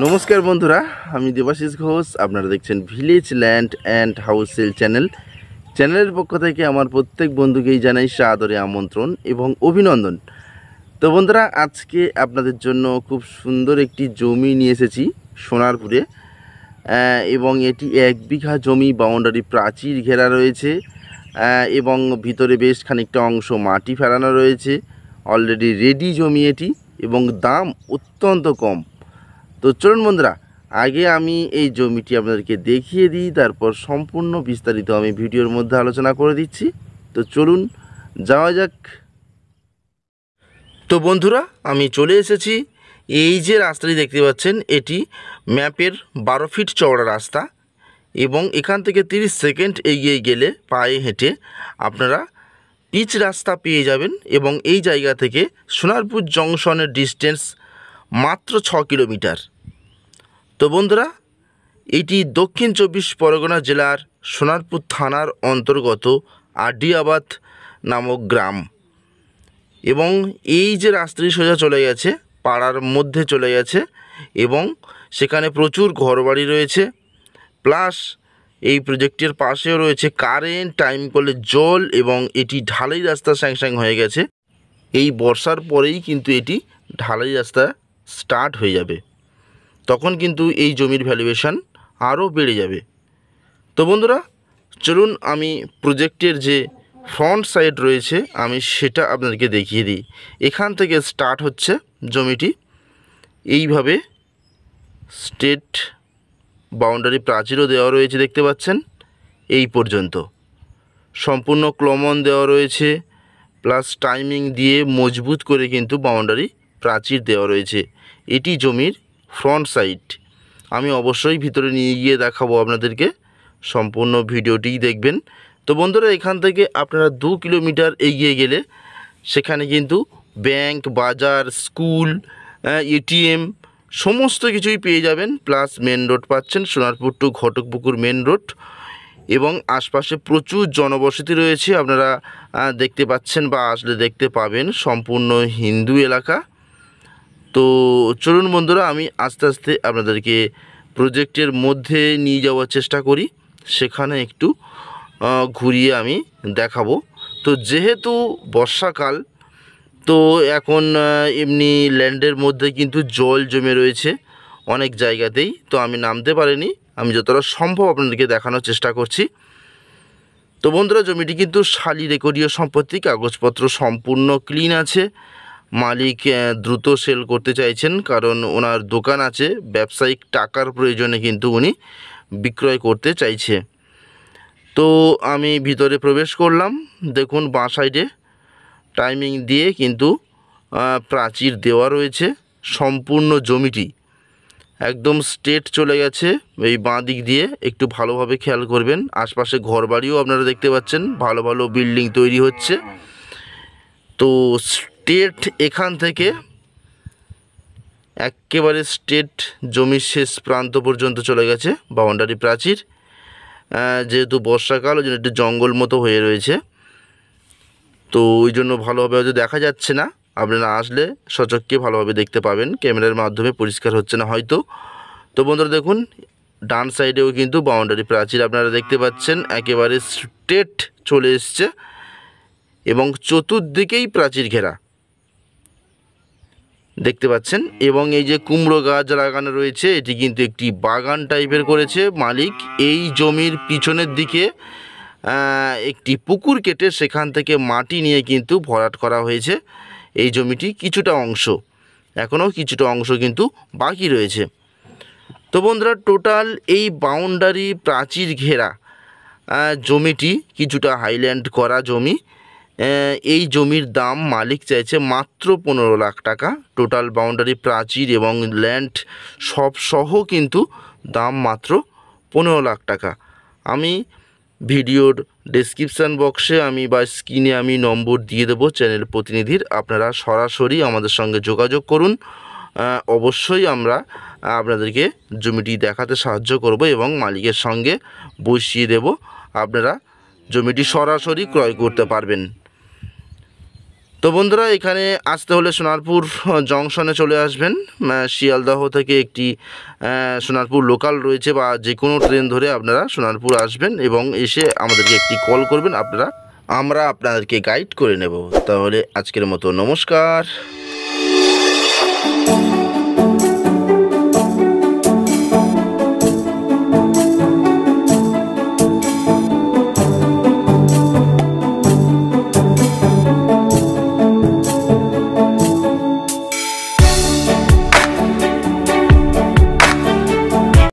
নমস্কার বন্ধুরা, আমি দেবাশিস ঘোষ। আপনারা দেখছেন village land and house sale চ্যানেলের পক্ষ থেকে আমার প্রত্যেক বন্ধুকেই জানাই সাদরে আমন্ত্রণ এবং অভিনন্দন। তো বন্ধুরা, আজকে আপনাদের জন্য খুব সুন্দর একটি জমি নিয়ে এসেছি সোনারপুরে, এবং এটি 1 বিঘা জমি, বাউন্ডারি প্রাচীর ঘেরা রয়েছে এবং ভিতরে বেশ খানিকটা অংশ মাটি ফেলানো রয়েছে। অলরেডি রেডি জমি এটি এবং দাম অত্যন্ত কম। তো চলুন বন্ধুরা, আগে আমি এই জমিটি আপনাদেরকে দেখিয়ে দিই, তারপর সম্পূর্ণ বিস্তারিত আমি ভিডিওর মধ্যে আলোচনা করে দিচ্ছি। তো চলুন যাওয়া যাক। তো বন্ধুরা, আমি চলে এসেছি। এই যে রাস্তাটি দেখতে পাচ্ছেন, এটি ম্যাপের 12 ফিট চওড়া রাস্তা এবং এখান থেকে 30 সেকেন্ড এগিয়ে গেলে পায়ে হেঁটে আপনারা পিচ রাস্তা পেয়ে যাবেন এবং এই জায়গা থেকে সোনারপুর জংশনের ডিস্টেন্স মাত্র 6 কিলোমিটার। তো বন্ধুরা, এটি দক্ষিণ 24 পরগনা জেলার সোনারপুর থানার অন্তর্গত আডিয়াবাদ নামক গ্রাম এবং এই যে রাস্তাটি সোজা চলে গেছে পাড়ার মধ্যে চলে গেছে এবং সেখানে প্রচুর ঘরবাড়ি রয়েছে, প্লাস এই প্রজেক্টের পাশেও রয়েছে কারেন্ট, টাইম কলে জল এবং এটি ঢালাই রাস্তা স্যাংশন হয়ে গেছে। এই বর্ষার পরেই কিন্তু এটি ঢালাই রাস্তা স্টার্ট হয়ে যাবে, তখন কিন্তু এই জমির ভ্যালুয়েশন আরও বেড়ে যাবে। তো বন্ধুরা, চলুন আমি প্রজেক্টের যে ফ্রন্ট সাইড রয়েছে আমি সেটা আপনাদেরকে দেখিয়ে দিই। এখান থেকে স্টার্ট হচ্ছে জমিটি, এইভাবে স্ট্রেট বাউন্ডারি প্রাচীরও দেওয়া রয়েছে, দেখতে পাচ্ছেন এই পর্যন্ত সম্পূর্ণ ক্লমন দেওয়া রয়েছে, প্লাস টাইমিং দিয়ে মজবুত করে কিন্তু বাউন্ডারি প্রাচীর দেওয়া রয়েছে। এটি জমির ফ্রন্ট সাইড। আমি অবশ্যই ভিতরে নিয়ে গিয়ে দেখাবো আপনাদেরকে, সম্পূর্ণ ভিডিওটিই দেখবেন। তো বন্ধুরা, এখান থেকে আপনারা 2 কিলোমিটার এগিয়ে গেলে সেখানে কিন্তু ব্যাংক, বাজার, স্কুল, এটিএম সমস্ত কিছুই পেয়ে যাবেন, প্লাস মেন রোড পাচ্ছেন, Sonarpur to Ghatakpukur main road এবং আশপাশে প্রচুর জনবসতি রয়েছে। আপনারা দেখতে পাচ্ছেন বা আসলে দেখতে পাবেন, সম্পূর্ণ হিন্দু এলাকা। তো চলুন বন্ধুরা, আমি আস্তে আস্তে আপনাদেরকে প্রজেক্টের মধ্যে নিয়ে যাওয়ার চেষ্টা করি, সেখানে একটু ঘুরিয়ে আমি দেখাবো। তো যেহেতু বর্ষাকাল, তো এখন এমনি ল্যান্ডের মধ্যে কিন্তু জল জমে রয়েছে অনেক জায়গাতেই, তো আমি নামতে পারিনি। আমি যতটা সম্ভব আপনাদেরকে দেখানোর চেষ্টা করছি। তো বন্ধুরা, জমিটি কিন্তু শালি রেকর্ডীয় সম্পত্তি, কাগজপত্র সম্পূর্ণ ক্লিন আছে। মালিক দ্রুত সেল করতে চাইছেন, কারণ ওনার দোকান আছে, ব্যবসায়িক টাকার প্রয়োজনে কিন্তু উনি বিক্রয় করতে চাইছে। তো আমি ভিতরে প্রবেশ করলাম। দেখুন, বাঁ সাইডে টাইমিং দিয়ে কিন্তু প্রাচীর দেওয়া রয়েছে। সম্পূর্ণ জমিটি একদম স্ট্রেট চলে গেছে এই বাঁ দিক দিয়ে, একটু ভালোভাবে খেয়াল করবেন। আশপাশে ঘরবাড়িও আপনারা দেখতে পাচ্ছেন, ভালো ভালো বিল্ডিং তৈরি হচ্ছে। তো স্ট্রেট এখান থেকে একেবারে স্ট্রেট জমির শেষ প্রান্ত পর্যন্ত চলে গেছে বাউন্ডারি প্রাচীর। যেহেতু বর্ষাকাল, ওই জন্য একটু জঙ্গল মতো হয়ে রয়েছে, তো ওই জন্য ভালোভাবে হয়তো দেখা যাচ্ছে না। আপনারা আসলে সচক্ষে ভালোভাবে দেখতে পাবেন, ক্যামেরার মাধ্যমে পরিষ্কার হচ্ছে না হয়তো। তো বন্ধুরা দেখুন, ডান সাইডেও কিন্তু বাউন্ডারি প্রাচীর আপনারা দেখতে পাচ্ছেন, একেবারে স্ট্রেট চলে এসছে এবং চতুর্দিকেই প্রাচীর ঘেরা দেখতে পাচ্ছেন। এবং এই যে কুমড়ো গাছ লাগানো রয়েছে, এটি কিন্তু একটি বাগান টাইপের করেছে মালিক। এই জমির পিছনের দিকে একটি পুকুর কেটে সেখান থেকে মাটি নিয়ে কিন্তু ভরাট করা হয়েছে এই জমিটি। কিছুটা অংশ এখনও কিছুটা অংশ কিন্তু বাকি রয়েছে। তো বন্ধুরা, টোটাল এই বাউন্ডারি প্রাচীর ঘেরা জমিটি কিছুটা হাইল্যান্ড করা জমি। এই জমির দাম মালিক চাইছে মাত্র 15 লাখ টাকা। টোটাল বাউন্ডারি প্রাচীর এবং ল্যান্ড সব সহ কিন্তু দাম মাত্র 15 লাখ টাকা। আমি ভিডিওর ডেসক্রিপশান বক্সে বা স্ক্রিনে আমি নম্বর দিয়ে দেবো চ্যানেল প্রতিনিধির, আপনারা সরাসরি আমাদের সঙ্গে যোগাযোগ করুন। অবশ্যই আমরা আপনাদেরকে জমিটি দেখাতে সাহায্য করব এবং মালিকের সঙ্গে বসিয়ে দেব, আপনারা জমিটি সরাসরি ক্রয় করতে পারবেন। তো বন্ধুরা, এখানে আসতে হলে সোনারপুর জংশনে চলে আসবেন। শিয়ালদহ থেকে একটি সোনারপুর লোকাল রয়েছে, বা যে কোনো ট্রেন ধরে আপনারা সোনারপুর আসবেন এবং এসে আমাদেরকে একটি কল করবেন, আমরা আপনাদেরকে গাইড করে নেব। তাহলে আজকের মতো নমস্কার।